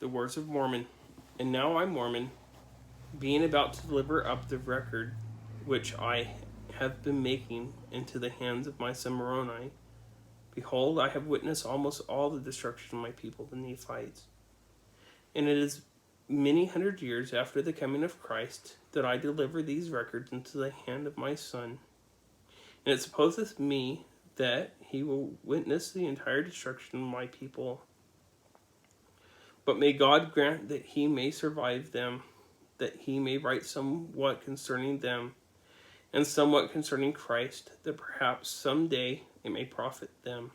The words of Mormon. And now I, Mormon, being about to deliver up the record which I have been making into the hands of my son Moroni, behold, I have witnessed almost all the destruction of my people, the Nephites. And it is many hundred years after the coming of Christ that I deliver these records into the hand of my son. And it supposeth me that he will witness the entire destruction of my people. But may God grant that he may survive them, that he may write somewhat concerning them, and somewhat concerning Christ, that perhaps some day it may profit them.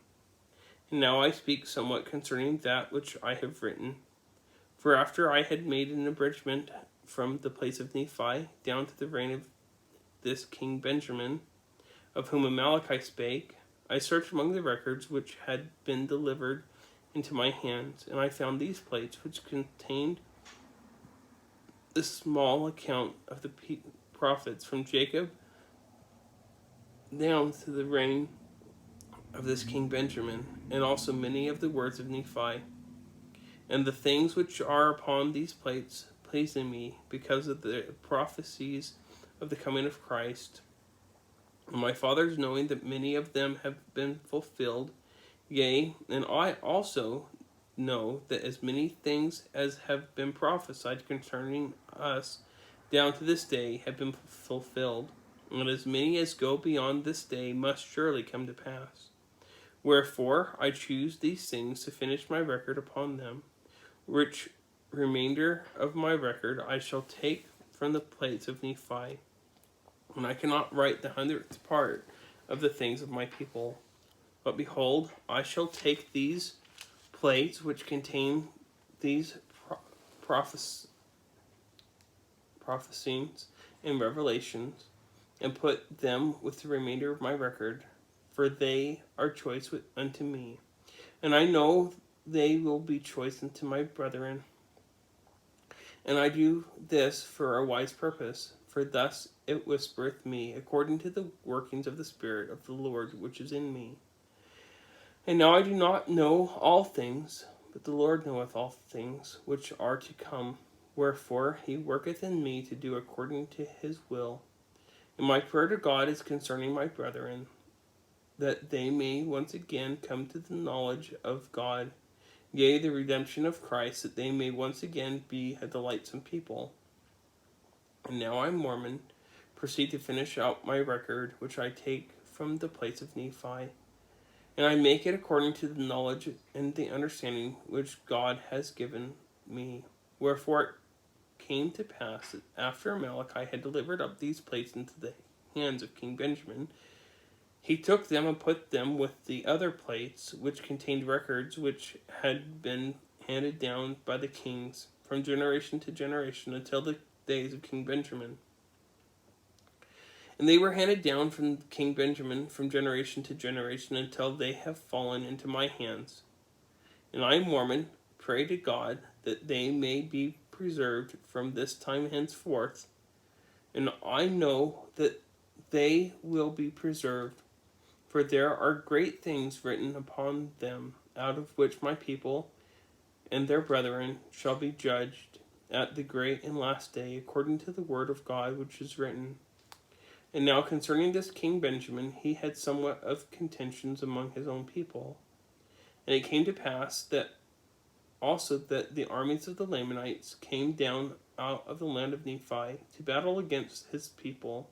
And now I speak somewhat concerning that which I have written. For after I had made an abridgment from the place of Nephi down to the reign of this King Benjamin, of whom Amaleki spake, I searched among the records which had been delivered into my hands, and I found these plates which contained the small account of the prophets from Jacob down to the reign of this King Benjamin, and also many of the words of Nephi. And the things which are upon these plates pleasing me, because of the prophecies of the coming of Christ. And my fathers, knowing that many of them have been fulfilled, yea, and I also know that as many things as have been prophesied concerning us down to this day have been fulfilled, and as many as go beyond this day must surely come to pass. Wherefore I choose these things to finish my record upon them, which remainder of my record I shall take from the plates of Nephi, and I cannot write the 100th part of the things of my people. But behold, I shall take these plates which contain these prophecies and revelations, and put them with the remainder of my record, for they are choice unto me. And I know they will be choice unto my brethren. And I do this for a wise purpose, for thus it whispereth me, according to the workings of the Spirit of the Lord which is in me. And now I do not know all things, but the Lord knoweth all things which are to come. Wherefore he worketh in me to do according to his will. And my prayer to God is concerning my brethren, that they may once again come to the knowledge of God, yea, the redemption of Christ, that they may once again be a delightsome people. And now I, Mormon, proceed to finish out my record, which I take from the place of Nephi, and I make it according to the knowledge and the understanding which God has given me. Wherefore it came to pass that after Amaleki had delivered up these plates into the hands of King Benjamin, he took them and put them with the other plates, which contained records which had been handed down by the kings from generation to generation until the days of King Benjamin. And they were handed down from King Benjamin from generation to generation until they have fallen into my hands. And I, Mormon, pray to God that they may be preserved from this time henceforth. And I know that they will be preserved, for there are great things written upon them, out of which my people and their brethren shall be judged at the great and last day, according to the word of God which is written. And now concerning this King Benjamin, he had somewhat of contentions among his own people. And it came to pass that also that the armies of the Lamanites came down out of the land of Nephi to battle against his people.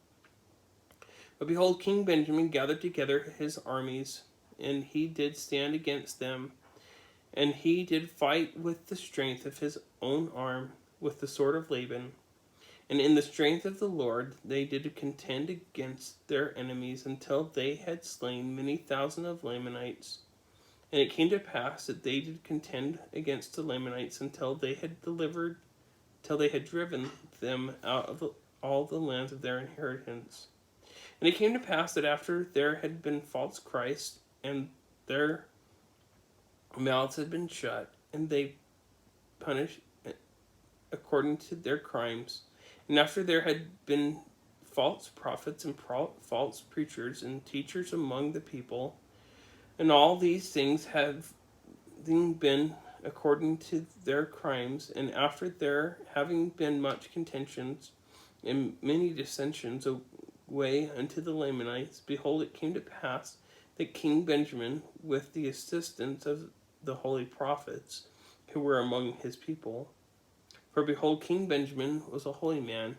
But behold, King Benjamin gathered together his armies, and he did stand against them, and he did fight with the strength of his own arm, with the sword of Laban. And in the strength of the Lord they did contend against their enemies until they had slain many thousand of Lamanites. And it came to pass that they did contend against the Lamanites until they had driven them out of all the lands of their inheritance. And it came to pass that after there had been false Christs, and their mouths had been shut, and they punished according to their crimes, and after there had been false prophets and false preachers and teachers among the people, and all these things have been according to their crimes, and after there having been much contentions and many dissensions away unto the Lamanites, behold, it came to pass that King Benjamin, with the assistance of the holy prophets who were among his people, for behold, King Benjamin was a holy man,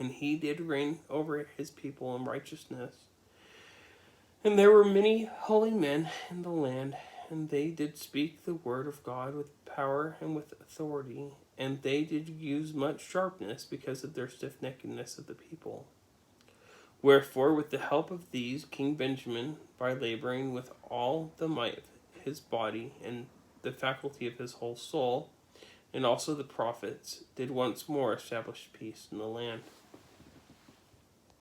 and he did reign over his people in righteousness. And there were many holy men in the land, and they did speak the word of God with power and with authority, and they did use much sharpness because of their stiff-neckedness of the people. Wherefore, with the help of these, King Benjamin, by laboring with all the might of his body and the faculty of his whole soul, and also the prophets, did once more establish peace in the land.